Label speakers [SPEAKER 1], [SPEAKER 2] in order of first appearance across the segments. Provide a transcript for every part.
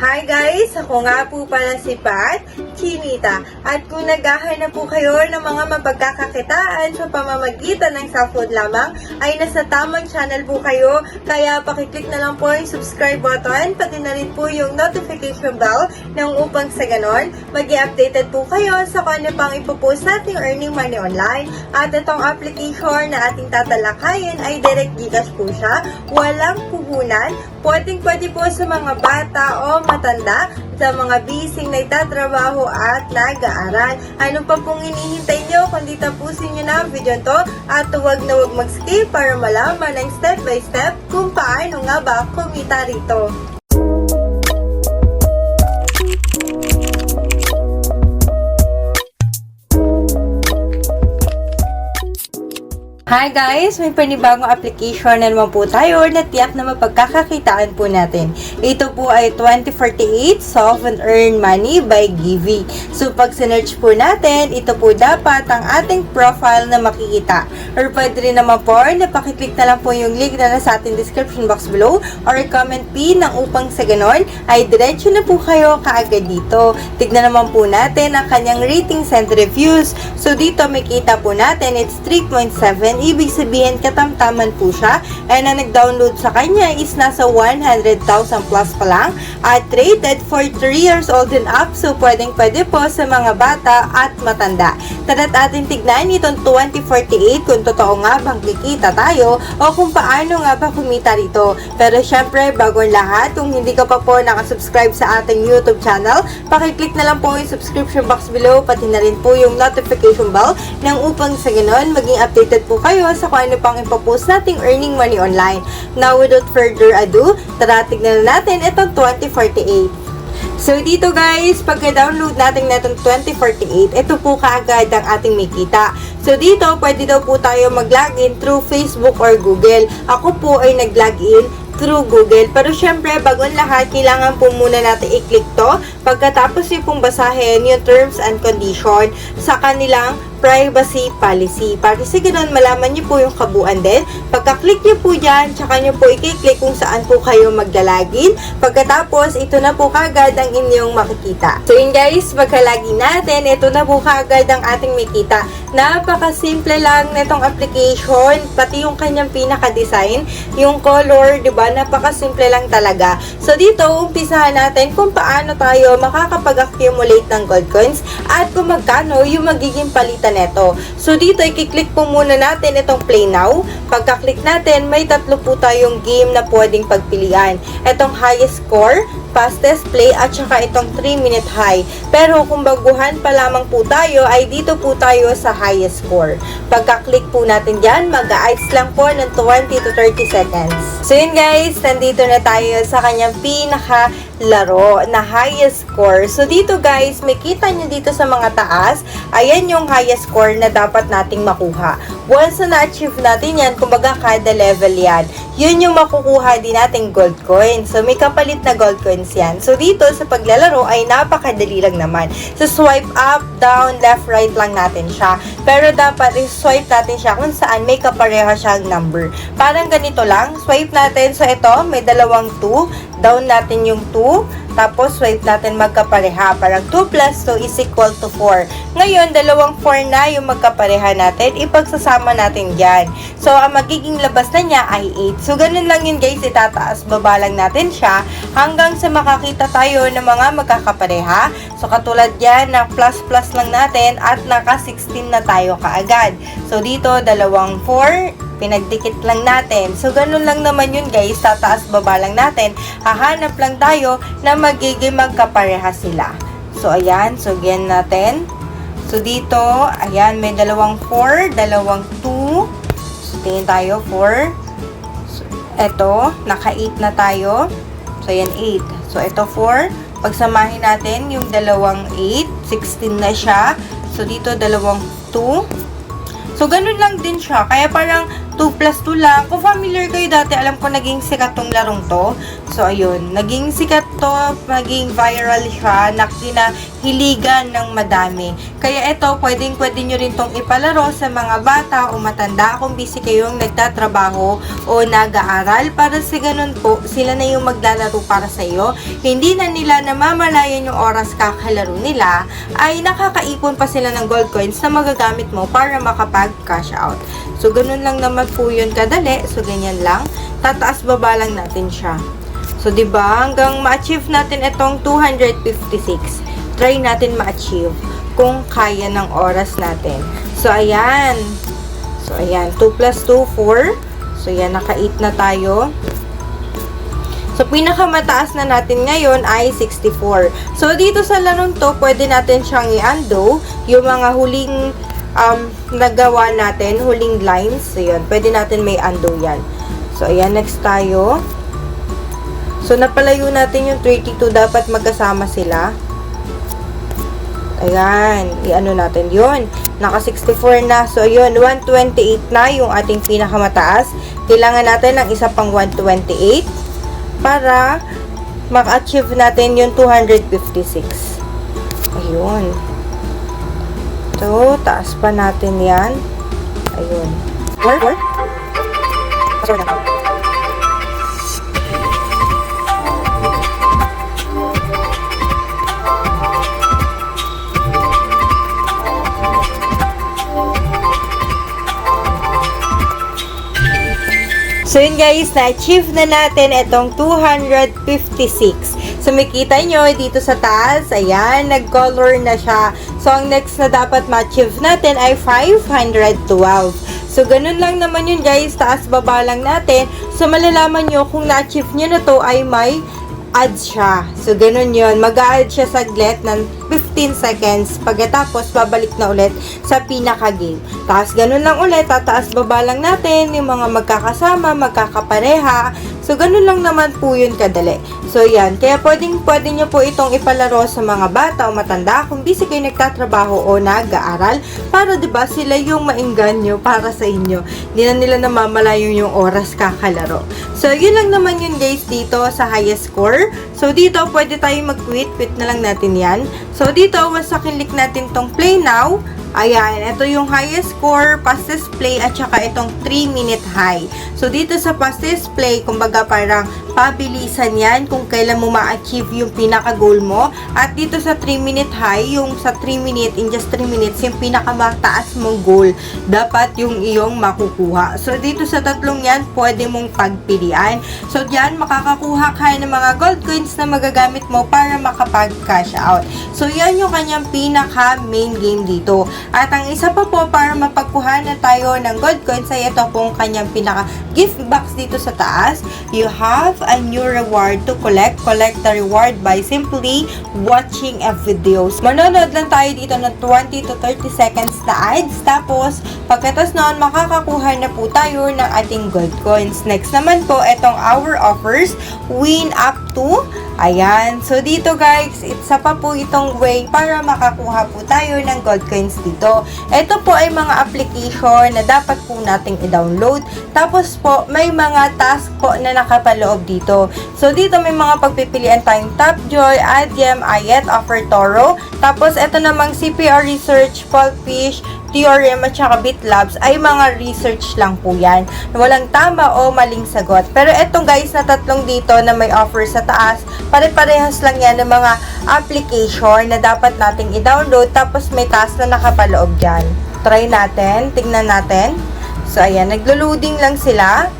[SPEAKER 1] Hi guys! Ako nga po pala si Pat Chinita. At kung naghahanap po kayo ng mga mapagkakakitaan sa pamamagitan ng self-food lamang, ay nasa tamang channel po kayo. Kaya pakiclick na lang po yung subscribe button, pati na rin po yung notification bell nang upang sa ganon, mag-i-updated po kayo sa kung ano pang ipopost nating earning money online. At itong application na ating tatalakayin ay direct Gcash po siya. Walang puhunan. Pwedeng-pwede po sa mga bata o matanda, sa mga bising nagtatrabaho at nag-aaral. Ano pa pong hinihintay nyo kundi tapusin nyo na ang video to at huwag na huwag mag-skip para malaman ng step by step kung paano nga ba kumita rito. Hi guys! May panibagong application na naman po tayo na tiyak na mapagkakakitaan po natin. Ito po ay 2048 Solve and Earn Money by Givi. So pag sinerch po natin, ito po dapat ang ating profile na makikita. Or pwede rin naman po na pakiclick na lang po yung link na nasa ating description box below or comment pin nang upang sa ganon ay diretso na po kayo kaagad dito. Tignan naman po natin ang kanyang ratings and reviews. So dito makita po natin it's 3.7. Ibig sabihin, katamtaman po siya. And ang nag-download sa kanya is nasa 100,000 plus pa lang. At rated for 3 years old and up. So, pwedeng-pwede po sa mga bata at matanda. Tara't ating tignan itong 2048 kung totoo nga bang kikita tayo o kung paano nga ba kumita rito. Pero syempre, bago ang lahat, kung hindi ka pa po nakasubscribe sa ating YouTube channel, pakiclick na lang po yung subscription box below, pati na rin po yung notification bell nang upang sa ganon, maging updated po kayo sa kung ano pang ipopost nating earning money online. Now, without further ado, tara tignan na natin itong 2048. So, dito guys, pagka-download natin na itong 2048, ito po kaagad ang ating makita. So, dito, pwede daw po tayo mag-login through Facebook or Google. Ako po ay nag-login through Google. Pero syempre, bago ang lahat, kailangan po muna natin i-click to. Pagkatapos yung pong basahin yung terms and condition sa kanilang privacy policy. Para sa ganun, malaman nyo po yung kabuuan din. Pagka-click nyo po dyan, tsaka nyo po i-click kung saan po kayo maglalagin. Pagkatapos, ito na po kagad ang inyong makikita. So yun guys, pagka-login natin, ito na po kagad ang ating makita. Napaka-simple lang nitong application, pati yung kanyang pinaka-design, yung color, diba? Napaka-simple lang talaga. So dito, umpisahan natin kung paano tayo makakapag-accumulate ng gold coins at kung magkano yung magiging palitan neto. So dito, i-click po muna natin itong play now. Pagka-click natin, may tatlo po tayong game na pwedeng pagpilian. Itong highest score, fastest play, at saka itong 3-minute high. Pero kung baguhan pa lamang po tayo, ay dito po tayo sa highest score. Pagka-click po natin dyan, mag-a-ice lang po ng 20 to 30 seconds. So yun guys, nandito na tayo sa kanyang pinaka-laro na highest score. So dito guys, may kita nyo dito sa mga taas, ayan yung highest score na dapat nating makuha. Once na na-achieve natin yan, kumbaga kada level yan, yun yung makukuha din nating gold coin. So may kapalit na gold coins yan. So dito sa paglalaro ay napakadali lang naman. So swipe up, down, left, right lang natin siya. Pero dapat i-swipe natin siya kung saan may kapareha siyang number. Parang ganito lang, swipe natin. So ito, may dalawang 2, down natin yung 2, tapos swipe natin magkapareha. Parang 2 plus 2 is equal to 4. Ngayon, dalawang 4 na yung magkapareha natin. Ipagsasama natin dyan. So, ang magiging labas na niya ay 8. So, ganun lang yun guys. Itataas, baba lang natin siya hanggang sa makakita tayo ng mga magkakapareha. So, katulad yan na plus lang natin at naka 16 na tayo kaagad. So, dito, dalawang 4. Pinagdikit lang natin. So, ganun lang naman yun guys. Tataas, baba lang natin. Hahanap lang tayo na magiging magkapareha sila. So, ayan. So, again natin. So, dito, ayan, may dalawang 4, dalawang 2. So, tingin tayo, 4. So, eto, naka 8 na tayo. So, ayan, 8. So, eto, 4. Pagsamahin natin yung dalawang 8, 16 na siya. So, dito, dalawang 2. So, ganun lang din siya. Kaya parang 2 plus 2 lang. Kung familiar kayo dati, alam ko naging sikat tong larong to. So, ayun. Naging sikat to, naging viral siya, na kinahiligan ng madami. Kaya ito, pwede nyo rin tong ipalaro sa mga bata o matanda kung busy kayong nagtatrabaho o nag-aaral. Para sa ganun po, sila na yung maglalaro para sa iyo. Hindi na nila namamalayan yung oras kakalaro nila, ay nakakaipon pa sila ng gold coins na magagamit mo para makapag-cash out. So, ganun lang naman po yun kadali. So, ganyan lang. Tataas baba lang natin siya. So, diba, hanggang ma-achieve natin itong 256. Try natin ma-achieve kung kaya ng oras natin. So, ayan. So, ayan. 2 plus 2, 4. So, ayan, naka-8 na tayo. So, pinakamataas na natin ngayon ay 64. So, dito sa larong to, pwede natin siyang i-undo. Yung mga huling nagawa natin, huling lines. So, yun. Pwede natin may undo yan. So, ayan. Next tayo. So, napalayo natin yung 32. Dapat magkasama sila. Ayan. I-ano natin yun. Naka 64 na. So, yun. 128 na yung ating pinakamataas. Kailangan natin ng isa pang 128 para maka-achieve natin yung 256. Ayun. So, taas pa natin yan. Ayun. Work? Sorry na. So yun guys, na-achieve na natin itong 256. So makita nyo dito sa taas, ayan, nag-color na siya. So ang next na dapat ma-achieve natin ay 512. So ganun lang naman yun guys, taas baba lang natin. So malalaman nyo kung na-achieve nyo na to ay may add siya. So, ganun yun. Mag-a-add siya saglit ng 15 seconds. Pagkatapos, babalik na ulit sa pinaka-game. Tapos, ganun lang ulit. Tataas baba lang natin yung mga magkakasama, magkakapareha. So, ganun lang naman po yun kadali. So, yan. Kaya, pwede nyo po itong ipalaro sa mga bata o matanda kung busy kayo nagtatrabaho o nag-aaral. Para, diba, sila yung maingganyo para sa inyo. Hindi na nila namamalayo yung oras kakalaro. So, yun lang naman yun guys dito sa highest score. So, dito, pwede tayo mag-quit. Quit na lang natin yan. So, dito, once click natin tong play now, ayan, ito yung highest score, fastest play, at saka itong 3-minute high. So, dito sa fastest play, kumbaga parang pabilisan yan kung kailan mo ma-achieve yung pinaka-goal mo. At dito sa 3-minute high, yung sa 3 minute, in just 3 minutes, yung pinakamataas mong goal, dapat yung iyong makukuha. So, dito sa tatlong yan, pwede mong pagpilian. So, dyan, makakakuha ka ng mga gold coins na magagamit mo para makapag-cash out. So, yan yung kanyang pinaka-main game dito. At ang isa pa po, para mapagkuha na tayo ng gold coins, ay ito pong kanyang pinaka-gift box dito sa taas. You have a new reward to collect. Collect the reward by simply watching a videos. Manonood lang tayo dito ng 20 to 30 seconds na ads. Tapos, pagkatas noon, makakakuha na po tayo ng ating gold coins. Next naman po, itong our offers. Win up to. Ayan. So, dito guys, isa pa po itong way para makakuha po tayo ng gold coins dito. Ito po ay mga application na dapat po nating i-download. Tapos po, may mga task po na nakapaloob dito. So, dito may mga pagpipilian tayong Tapjoy, Adyen, Ayet, Offer Toro. Tapos, ito namang CPR Research, Pulpfish, Theorem at saka BitLabs ay mga research lang po yan. Walang tama o maling sagot. Pero etong guys na tatlong dito na may offer sa taas, pare-parehas lang yan ng mga application na dapat nating i-download tapos may task na nakapaloob dyan. Try natin, tingnan natin. So ayan, naglo-loading lang sila.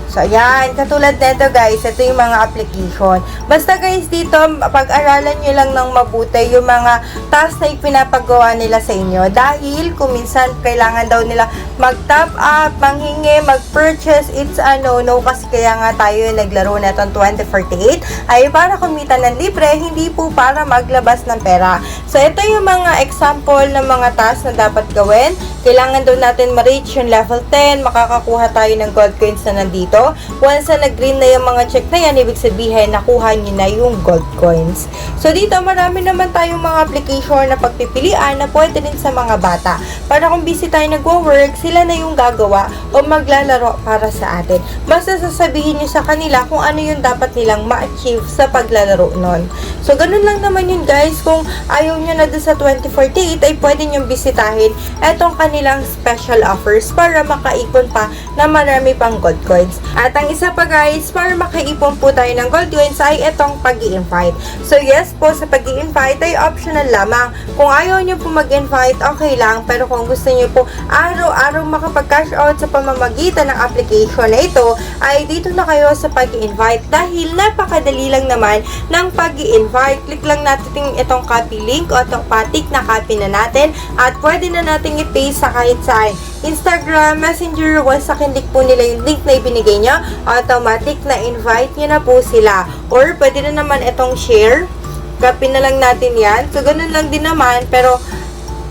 [SPEAKER 1] So, ayan. Katulad nito, guys. Ito yung mga application. Basta, guys, dito, pag-aralan nyo lang ng mabuti yung mga task na ipinapagawa nila sa inyo. Dahil, kung minsan, kailangan daw nila mag-top up, manghingi, mag-purchase. It's a no-no. Kasi kaya nga tayo naglaro na itong 2048 ay para kumita ng libre, hindi po para maglabas ng pera. So, ito yung mga example ng mga task na dapat gawin. Kailangan daw natin ma-reach yung level 10. Makakakuha tayo ng gold coins na nandito. dito. Once na nag-green na yung mga check na yan, ibig sabihin, nakuha nyo na yung gold coins. So, dito, marami naman tayong mga application na pagpipilian na pwede rin sa mga bata. Para kung busy tayo nagwo-work, sila na yung gagawa o maglalaro para sa atin. Basta sasabihin nyo sa kanila kung ano yung dapat nilang ma-achieve sa paglalaro nun. So, ganun lang naman yun guys. Kung ayaw nyo na doon sa 2048, ay pwede nyo bisitahin etong kanilang special offers para makaipon pa na marami pang gold coins. At ang isa pa guys, para makaipon po tayo ng gold coins ay itong pag-i-invite. So yes po, sa pag-i-invite ay optional lamang. Kung ayaw nyo po mag-invite, okay lang. Pero kung gusto nyo po araw-araw makapag-cash out sa pamamagitan ng application na ito, ay dito na kayo sa pag-i-invite. Dahil napakadali lang naman ng pag-i-invite. Click lang natin itong copy link o automatic na copy na natin at pwede na natin i-paste sa kahit saan. Instagram, Messenger, once sa kinlik po nila yung link na ibinigay nyo, automatic na invite nyo na po sila. Or pwede na naman itong share. Copy na lang natin yan. So, ganun lang din naman. Pero,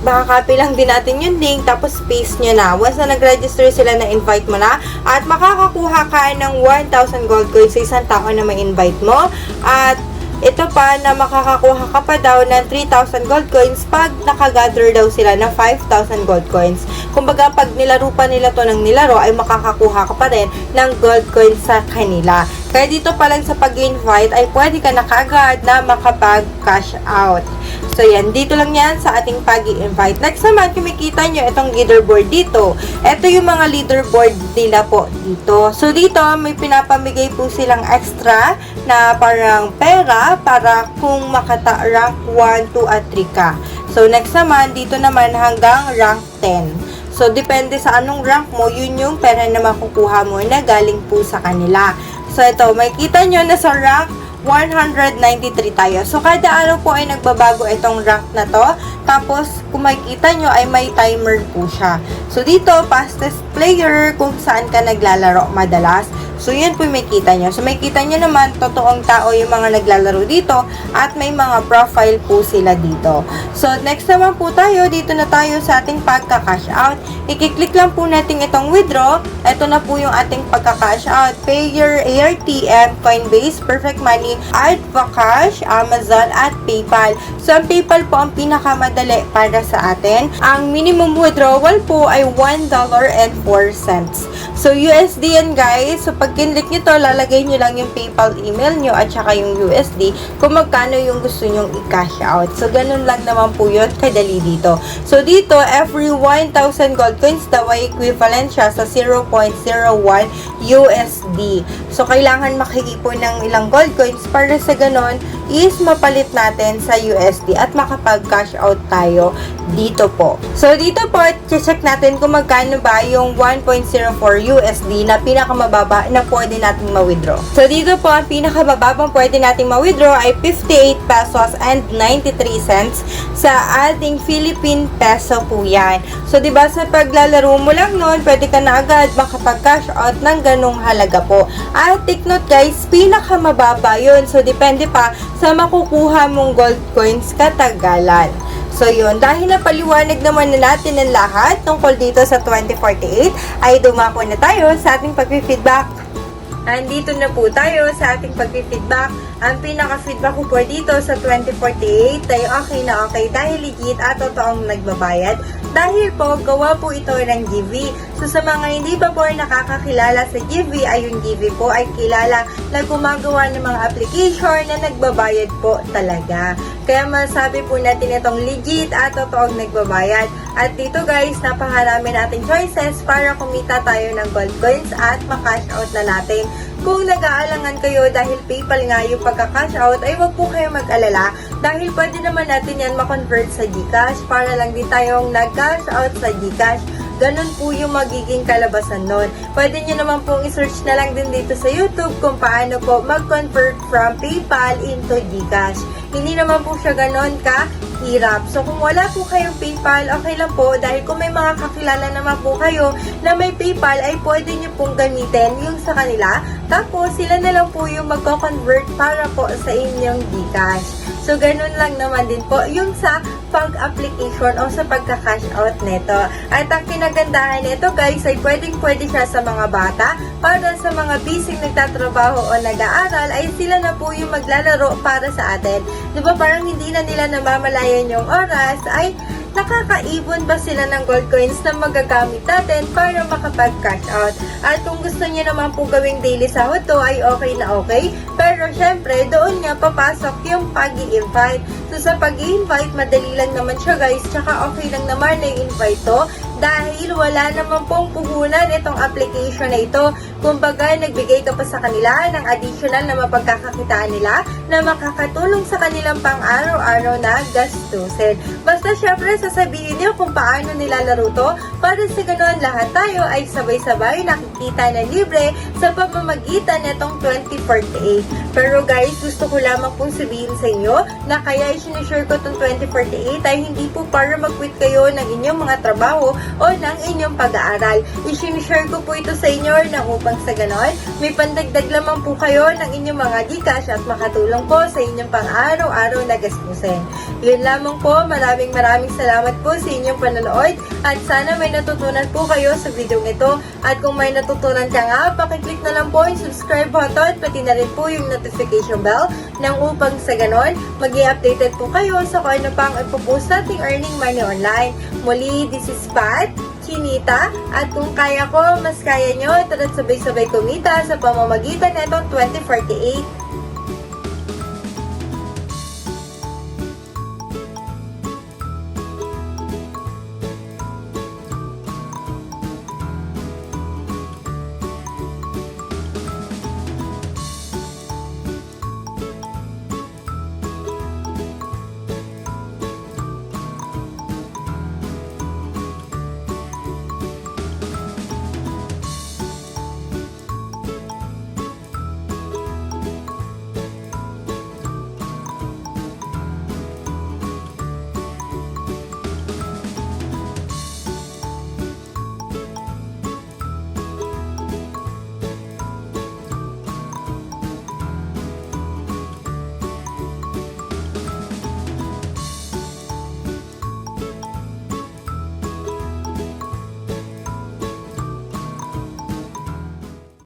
[SPEAKER 1] baka copy lang din natin yung link, tapos paste nyo na. Once na nag-register sila na invite mo na, at makakakuha ka ng 1,000 gold coins sa isang tao na may invite mo. At, ito pa na makakakuha ka pa daw ng 3,000 gold coins pag nakagather daw sila ng 5,000 gold coins. Kumbaga, pag nilaro pa nila to ng nilaro, ay makakakuha ka pa rin ng gold coins sa kanila. Kaya dito pa lang sa pag-invite, ay pwede ka na kaagad na makapag-cash out. So, yan. Dito lang yan sa ating pag-i-invite. Next naman, kumikita nyo itong leaderboard dito. Ito yung mga leaderboard nila po dito. So, dito, may pinapamigay po silang extra na parang pera para kung rank 1, 2, at 3 ka. So, next naman, dito naman hanggang rank 10. So, depende sa anong rank mo, yun yung pera na makukuha mo na galing po sa kanila. So, ito, makikita nyo na sa rank 193 tayo. So, kada araw po ay nagbabago itong rank na to. Tapos, kung makikita nyo ay may timer po siya. So, dito, fastest player kung saan ka naglalaro madalas. So, yun po makikita nyo. So, makikita nyo naman, totoong tao yung mga naglalaro dito at may mga profile po sila dito. So, next naman po tayo, dito na tayo sa ating pagka-cash out. I-click lang po natin itong withdraw. Ito na po yung ating pagka-cash out. Payer, ARTM, Coinbase, Perfect Money, Advocash, Amazon, at PayPal. So, ang PayPal po ang pinakamadali para sa atin. Ang minimum withdrawal po ay $1.04. So, USD yan guys. So, pag kinlik nyo to, lalagay nyo lang yung PayPal email nyo at saka yung USD kung magkano yung gusto nyong i-cash out. So, ganun lang naman po yun, kadali dito. So, dito, every 1,000 gold coins daw ay equivalent siya sa 0.01 USD. So, kailangan makikipon ng ilang gold coins para sa ganun is mapalit natin sa USD at makapag-cash out tayo dito po. So, dito po, check natin kung magkano ba yung 1.04 USD na pinakamababa na pwede nating ma-withdraw. So, dito po, ang pinakamababang pwede nating ma-withdraw ay 58 pesos and 93 cents sa ating Philippine peso po yan. So, diba sa paglalaro mo lang nun, pwede ka na agad makapag-cash out ng ganong halaga po. At take note guys, pinakamababa yun. So, depende pa sa makukuha mong gold coins katagalan. So, yun. Dahil napaliwanag naman na natin ang lahat tungkol dito sa 2048, ay dumako na tayo sa ating pag-feedback. Andito na po tayo sa ating pag-feedback. Ang pinaka-feedback ko po dito sa 2048 ay okay na okay dahil legit at totoong nagbabayad. Dahil po, gawa po ito ng GV. So, sa mga hindi pa po nakakakilala sa GV, ay yung GV po ay kilala na gumagawa ng mga application na nagbabayad po talaga. Kaya masabi po natin itong legit at totoong nagbabayad. At dito guys, napakarami nating choices para kumita tayo ng gold coins at makash out na natin. Kung nag-aalangan kayo dahil PayPal nga yung pagka-cash out, ay wag po kayo mag-alala dahil pwede naman natin yan ma-convert sa GCash para lang din tayong nag-cash out sa GCash. Ganun po yung magiging kalabasan nun. Pwede nyo naman pong i-search na lang din dito sa YouTube kung paano po mag-convert from PayPal into GCash. Hindi naman po siya ganun kahirap. So, kung wala po kayong PayPal, okay lang po. Dahil kung may mga kakilala naman po kayo na may PayPal, ay pwede nyo pong gamitin yung sa kanila. Tapos, sila na lang po yung magko-convert para po sa inyong GCash. So, ganun lang naman din po yung sa pag-application o sa pagka-cash out neto. At ang kinagandahan nito guys ay pwedeng-pwede siya sa mga bata, para sa mga busy nagtatrabaho o nag-aaral ay sila na po yung maglalaro para sa atin. Diba parang hindi na nila namamalayan yung oras ay nakakaibon ba sila ng gold coins na magagamit natin para makapag-cash out. At kung gusto niyo naman po gawing daily sahod to ay okay na okay. Pero syempre, doon nga papasok yung pag-i-invite. So sa pag-i-invite, madali lang naman siya guys. Tsaka okay lang naman na i-invite to dahil wala naman pong puhunan itong application na ito. Kumbaga, nagbigay ka pa sa kanila ng additional na mapagkakakitaan nila na makakatulong sa kanilang pang-araw-araw na gastusin. Basta syempre, sasabihin niyo kung paano nilalaro to para sa ganoon lahat tayo ay sabay-sabay nakikita na libre sa pamamagitan nitong 2048. Pero guys, gusto ko lamang pong sabihin sa inyo na kaya isinashare ko itong 2048 ay hindi po para mag-quit kayo ng inyong mga trabaho o ng inyong pag-aaral. Isinashare ko po ito sa inyo na upang sa ganon, may pandagdag lamang po kayo ng inyong mga Gcash at makatulong po sa inyong pang-araw-araw na gastusin. Yun lamang po, maraming salamat po sa inyong panonood at sana may natutunan po kayo sa video ito. At kung may natutunan ka nga, pakiclick na lang po yung subscribe button pati na rin po yung notification bell nang upang sa ganon, mag-i-updated po kayo sa kung ano pang ipopost nating earning money online. Muli, this is Pat, Chinita, at kung kaya ko, mas kaya nyo, tara't sabay-sabay kumita sa pamamagitan na itong 2048